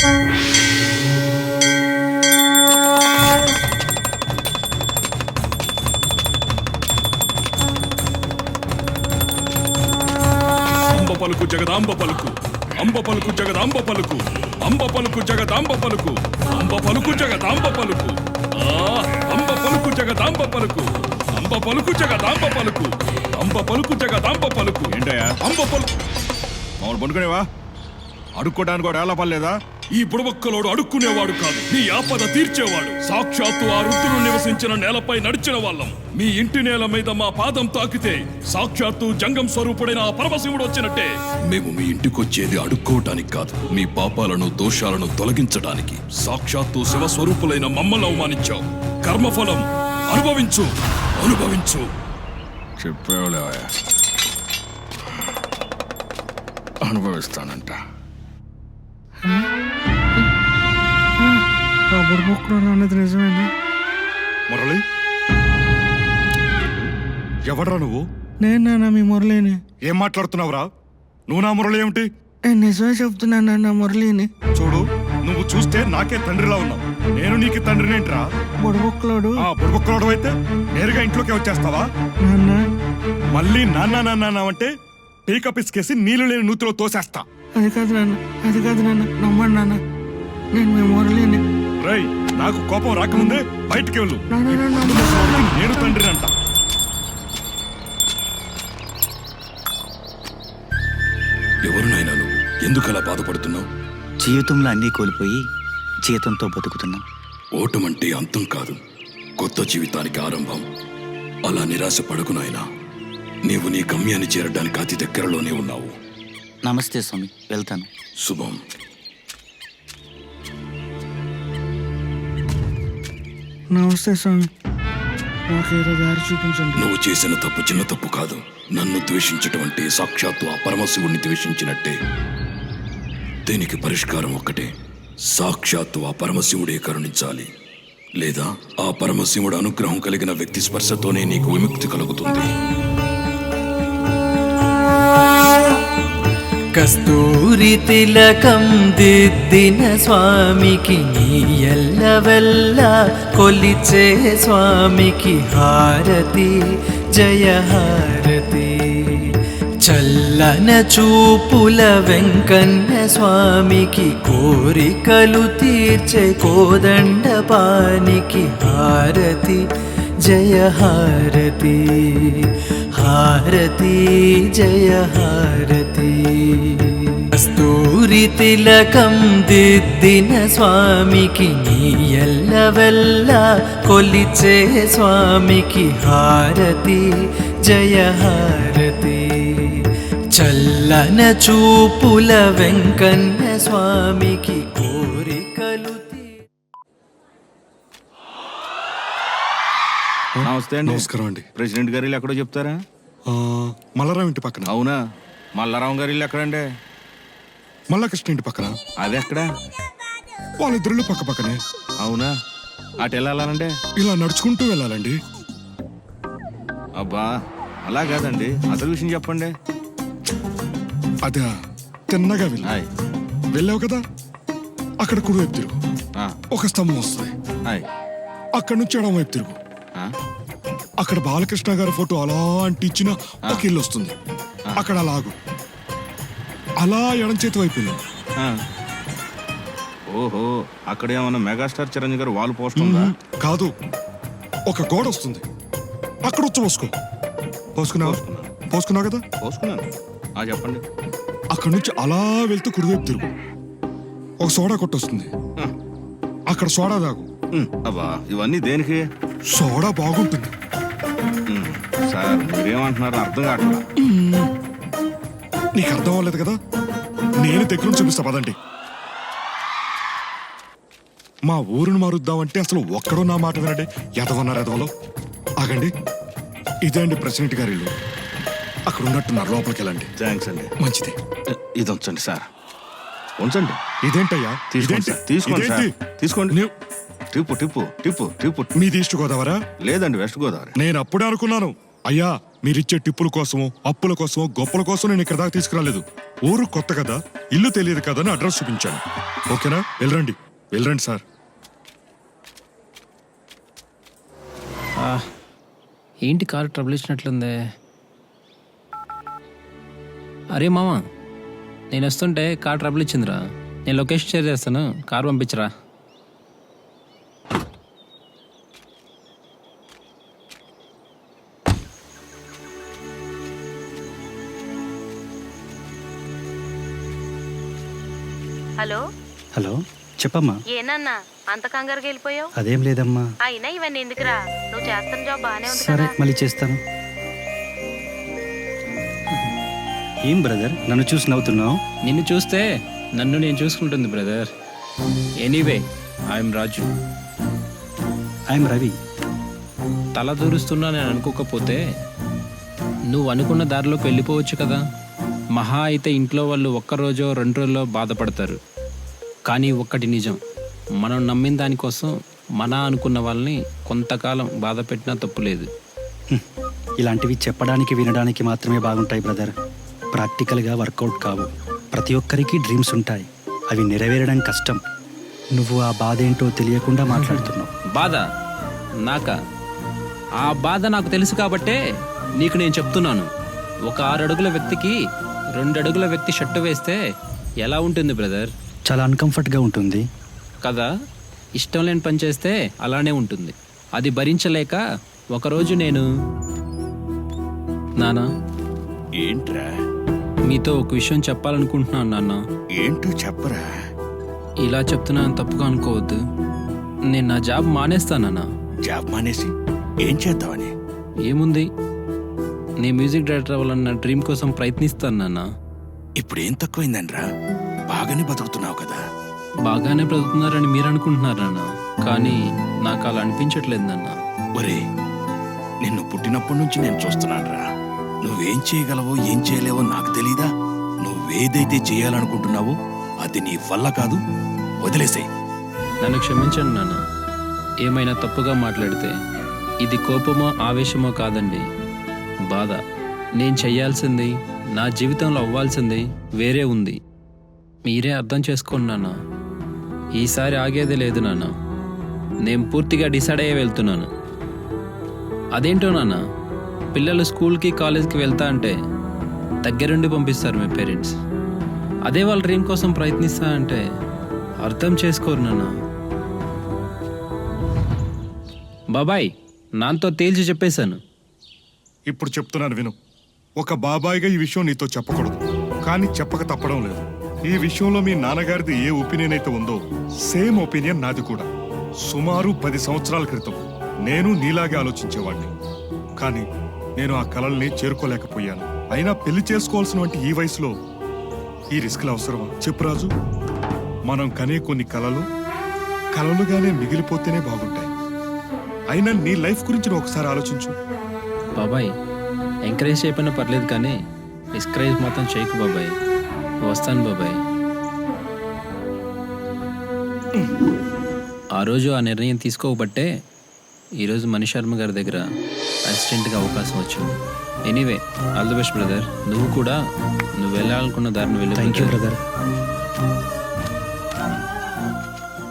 అంబ పలుకు జగదాంబ పలుకు, అంబ పలుకు జగదాంబ పలుకు, అంబ పలుకు జగదాంబ పలుకు, అంబ పలుకు జగదాంబ పలుకు, అంబ పలుకు జగదాంబ పలుకు, అంబ పలుకు జగదాంబ పలుకు, అంబ పలుకు జగదాంబ పలుకు. ఏంటయ్యా అంబ పలుకు మామూలు పండుకునేవా? అడుక్కోడానికి కూడా ఎలా పర్లేదా? ఈ బుడబక్కలోడు అడుక్కునేవాడు కాదు, నీ ఆపద తీర్చేవాడు. సాక్షాత్తు ఆ రుద్రుడు నివసించిన నేలపై నడిచిన వాళ్ళం. మీ ఇంటి నేల మీద మా పాదం తాకితే సాక్షాత్తు జంగం స్వరూపుడైన ఆ పరమశివుడు వచ్చినట్టే. మేము మీ ఇంటికొచ్చేది అడుక్కోవటానికి కాదు, మీ పాపాలను దోషాలను తొలగించడానికి. సాక్షాత్తు శివస్వరూపులైన మమ్మల్ని అవమానించావు. కర్మఫలం అనుభవించు, అనుభవించు. చెప్పేవాళ్ళ అనుభవిస్తానంట. అన్నది నిజమేనా? మురళి, ఎవడ్రా నువ్వు? నేను నాన్న మీ మురళిని. ఏం మాట్లాడుతున్నావురా? నువ్వు నా మురళి ఏమిటి? నేను నిజమే చెప్తున్నాను నాన్న, మురళిని. చూడు, నువ్వు చూస్తే నాకే తండ్రిలా ఉన్నావు. నేను నీకు తండ్రినేంట్రా? బుడబుక్కలోడు. బుడబుక్కలోడు అయితే నేరుగా ఇంట్లోకి వచ్చేస్తావా? నాన్న మళ్ళీ నాన్న నాన్న అంటే పీక పిసికేసి నీళ్లు లేని నూతిలో తోసేస్తా. అది కాదు నాన్న, అది కాదు నాన్న, నమ్మండి నాన్న, నేను మీ మురళిని. రేయ్, నాకు కోపం రాకముందే బయటికి వెళ్ళు. నేను తండ్రి అంట. ఎవరునైనా నువ్వు ఎందుకలా బాధపడుతున్నావు? జీవితంలో అన్నీ కోల్పోయి జీతంతో బతుకుతున్నా. ఓటమంటే అంతం కాదు, కొత్త జీవితానికి ఆరంభం. అలా నిరాశ పడకు నాయనా. నీవు నీ గమ్యాన్ని చేరడానికి అతి దగ్గరలోనే ఉన్నావు. నమస్తే స్వామి, వెళ్తాను. శుభం. నమస్తే స్వామి, నాకేదో దారి చూపించండి. నువ్వు చేసిన తప్పు చిన్న తప్పు కాదు. నన్ను ద్వేషించటం అంటే సాక్షాత్తు ఆ పరమశివుణ్ణి ద్వేషించినట్టే. దీనికి పరిష్కారం ఒక్కటే, సాక్షాత్తు ఆ పరమశివుడే కరుణించాలి. లేదా ఆ పరమశివుడు అనుగ్రహం కలిగిన వ్యక్తి స్పర్శతోనే నీకు విముక్తి కలుగుతుంది. కస్తూరి తిలకం దిద్దిన స్వామికి నీ ఎల్లవెల్ల కొలిచే స్వామికి హారతి, జయ హారతి. చల్లన చూపుల వెంకన్న స్వామికి కోరికలు తీర్చే కోదండపానికి హారతి, జయ హారతి, హారతి, జయ హారతి. కస్తూరి తిలకం దిద్దిన స్వామికి నీ ఎల్లవెల్ల కొలిచే స్వామికి హారతి, జయ హారతి. చల్లన చూపుల వెంకన్న స్వామికి కోరికలు. నమస్తే అండి. నమస్కారం అండి. ప్రెసిడెంట్ గారి ఇల్లు ఎక్కడో చెప్తారా? మల్లారావు ఇంటి పక్కన. అవునా? మల్లారావు గారి ఇల్లు ఎక్కడండి? మల్లాకృష్ణ ఇంటి పక్కన. అది ఎక్కడ? వాళ్ళిద్దరు పక్క పక్కనే. అవునా? అటు వెళ్ళాలంటే ఇలా నడుచుకుంటూ వెళ్ళాలండి. అబ్బా, అలా కాదండి, అసలు విషయం చెప్పండి. అదే తిన్నగా హాయ్. వెళ్ళావు కదా, అక్కడ కుడి వైపు తిరుగు, ఆ, ఒక స్తంభం వస్తుంది. హాయ్. అక్కడ నుంచి ఎడమ వైపు తిరుగు, ఆ, అక్కడ బాలకృష్ణ గారి ఫోటో అలా అంటించిన ఒక ఇల్లు వస్తుంది. అక్కడ అలాగు, అలా ఎడం చేతి వైపు వెళ్ళు. ఆ. ఓహో, అక్కడ ఏమన్నా మెగాస్టార్ చిరంజీవి గారు వాల్ పోస్ట్ ఉందా? కాదు, ఒక గోడ వస్తుంది. అక్కడ వచ్చి పోసుకో. పోసుకున్నావు? పోసుకున్నావు కదా. పోసుకున్నాను. చెప్పండి. అక్కడ నుంచి అలా వెళ్తూ కుడివైపు తిరుగు, ఒక సోడా కొట్టు వస్తుంది. అక్కడ సోడా తాగు. అబ్బా, ఇవన్నీ దేనికి? సోడా బాగుంటుంది. సార్, మీరేమంటున్నారు అర్థం కావట్లా. నీకు అర్థం అవ్వలేదు కదా, నేను దగ్గర చూపిస్తా పదండి. మా ఊరును మారుద్దామంటే అసలు ఒక్కడో నా మాట వినండి. ఎదవన్నారు ఎదవలో. ఆగండి, ఇదే అండి ప్రెసిడెంట్ గారి ఇల్లు. అక్కడ ఉన్నట్టున్నారు, లోపలికి వెళ్ళండి. థ్యాంక్స్ అండి. మంచిది. ఇది ఉంచండి సార్, ఉంచండి. ఇదేంటయ్యా? తీసుకోండి సార్, తీసుకోండి సార్, తీసుకోండి. టిప్పు టిప్పు టిప్పు టిప్పు. మీది ఈస్ట్ గోదావరా? లేదండి, వెస్ట్ గోదావరి. నేను అప్పుడే అనుకున్నాను అయ్యా మీరిచ్చే టిప్పుల కోసమో అప్పుల కోసమో గొప్పల కోసం నేను ఇక్కడ దాకా తీసుకురాలేదు. ఊరు కొత్త కదా, ఇల్లు తెలియదు కదా అని అడ్రస్ చూపించాను. ఓకేనా? వెళ్ళరండి వెళ్ళరండి సార్. ఏంటి కారు ట్రబుల్ ఇచ్చినట్లుందే. అరే మామ, నేను వస్తుంటే కార్ ట్రబుల్ ఇచ్చిందిరా. నేను లొకేషన్ షేర్ చేస్తాను, కారు పంపించరా. హలో హలో చెప్పమ్మా. ఏనన్నా అంత కంగారుగా వెళ్ళిపోయావు? అదేం లేదమ్మా. అయినా ఇవన్నీ ఎందుకురా, నువ్వు చేస్తున్న జాబ్ బానే ఉంది సరే కదా. మళ్ళీ చేస్తాను. ఏం బ్రదర్ నన్ను చూసి నవ్వుతున్నావు? నిన్ను చూస్తే నన్ను నేను చూసుకుంటుంది brother. Anyway, I'm Raju. I'm Ravi. తల దూరుస్తున్నా నేను అనుకోకపోతే నువ్వు అనుకున్న దారిలోకి వెళ్ళిపోవచ్చు కదా. మహా అయితే ఇంట్లో వాళ్ళు ఒక్కరోజో 2 రోజుల్లో బాధపడతారు. కానీ ఒక్కటి నిజం, మనం నమ్మిన దానికోసం మన అనుకున్న వాళ్ళని కొంతకాలం బాధ పెట్టినా తప్పులేదు. ఇలాంటివి చెప్పడానికి వినడానికి మాత్రమే బాగుంటాయి బ్రదర్. ప్రాక్టికల్గా వర్కౌట్ కావు. ప్రతి ఒక్కరికి డ్రీమ్స్ ఉంటాయి, అవి నెరవేరడం కష్టం. నువ్వు ఆ బాధ ఏంటో తెలియకుండా మాట్లాడుతున్నావు. బాధ నాకా? ఆ బాధ నాకు తెలుసు కాబట్టే నీకు నేను చెప్తున్నాను. ఒక 6 అడుగుల వ్యక్తికి 2 అడుగుల వ్యక్తి షర్టు వేస్తే ఎలా ఉంటుంది బ్రదర్? చాలా అన్కంఫర్ట్గా ఉంటుంది కదా. ఇష్టం లేని పని చేస్తే అలానే ఉంటుంది. అది భరించలేక ఒకరోజు నేను నాన్న ఏంట్రా? మీతో ఒక విషయం చెప్పాలనుకుంటున్నాను నాన్న. ఏంటో చెప్పరా. ఇలా చెప్తున్నాను తప్పుగా అనుకోవద్దు. నేను నా జాబ్ మానేస్తానన్నా. జాబ్ మానేసి ఏం చేద్దామని? ఏముంది, నేను మ్యూజిక్ డైరెక్టర్ అవ్వాలన్న డ్రీమ్ కోసం ప్రయత్నిస్తాను నాన్న. ఇప్పుడు ఏం తక్కువైందనరా? బాగానే బతుకుతున్నావు కదా. బాగానే బ్రతుకుతున్నారని మీరు అనుకుంటున్నారు నాన్న, కానీ నాకు అలా అనిపించట్లేదు నాన్న. ఒరే, నిన్ను పుట్టినప్పటి నుంచి నేను చూస్తున్నానురా. నువ్వేం చేయగలవో ఏం చేయలేవో నాకు తెలీదా? నువ్వేదైతే చేయాలనుకుంటున్నావో అది నీ వల్ల కాదు, వదిలేసేయ్. నన్ను క్షమించండి నాన్న, ఏమైనా తప్పుగా మాట్లాడితే. ఇది కోపమో ఆవేశమో కాదండి, బాధ. నేను చెయ్యాల్సింది, నా జీవితంలో అవ్వాల్సింది వేరే ఉంది. మీరే అర్థం చేసుకోండి నాన్న. ఈసారి ఆగేదే లేదు నాన్న. నేను పూర్తిగా డిసైడ్ అయ్యే వెళ్తున్నాను. అదేంటో నాన్న, పిల్లలు స్కూల్కి కాలేజ్కి వెళ్తా అంటే దగ్గరుండి పంపిస్తారు మీ పేరెంట్స్. అదే వాళ్ళ డ్రీమ్ కోసం ప్రయత్నిస్తా అంటే అర్థం చేసుకోరు నాన్న. బాబాయ్, నాతో తేల్చి చెప్పేశాను. ఇప్పుడు చెప్తున్నాను విను. ఒక బాబాయిగా ఈ విషయం నీతో చెప్పకూడదు, కానీ చెప్పక తప్పడం లేదు. ఈ విషయంలో మీ నాన్నగారిది ఏ ఒపీనియన్ అయితే ఉందో సేమ్ ఒపీనియన్ నాది కూడా. సుమారు 10 సంవత్సరాల క్రితం నేను నీలాగే ఆలోచించేవాడిని. కానీ నేను ఆ కలల్ని చేరుకోలేకపోయాను. అయినా పెళ్లి చేసుకోవాల్సిన వంటి ఈ వయసులో ఈ రిస్క్లు అవసరమా చెప్పు రాజు? మనం కనే కొన్ని కలలుగానే మిగిలిపోతేనే బాగుంటాయి. అయినా నీ లైఫ్ గురించి నువ్వు ఒకసారి ఆలోచించు. బాబాయ్, ఎంకరేజ్ చేయకపోయినా పర్లేదు కానీ డిస్కరేజ్ మాత్రం చేయకు బాబాయ్. వస్తాను బాబాయ్. ఆ రోజు ఆ నిర్ణయం తీసుకోబట్టే ఈరోజు మణిశర్మ గారి దగ్గర అసిస్టెంట్గా అవకాశం వచ్చింది. Anyway, all the best brother. నువ్వు కూడా నువ్వు వెళ్ళాలనుకున్న దారిని వెళ్ళి. Thank you brother.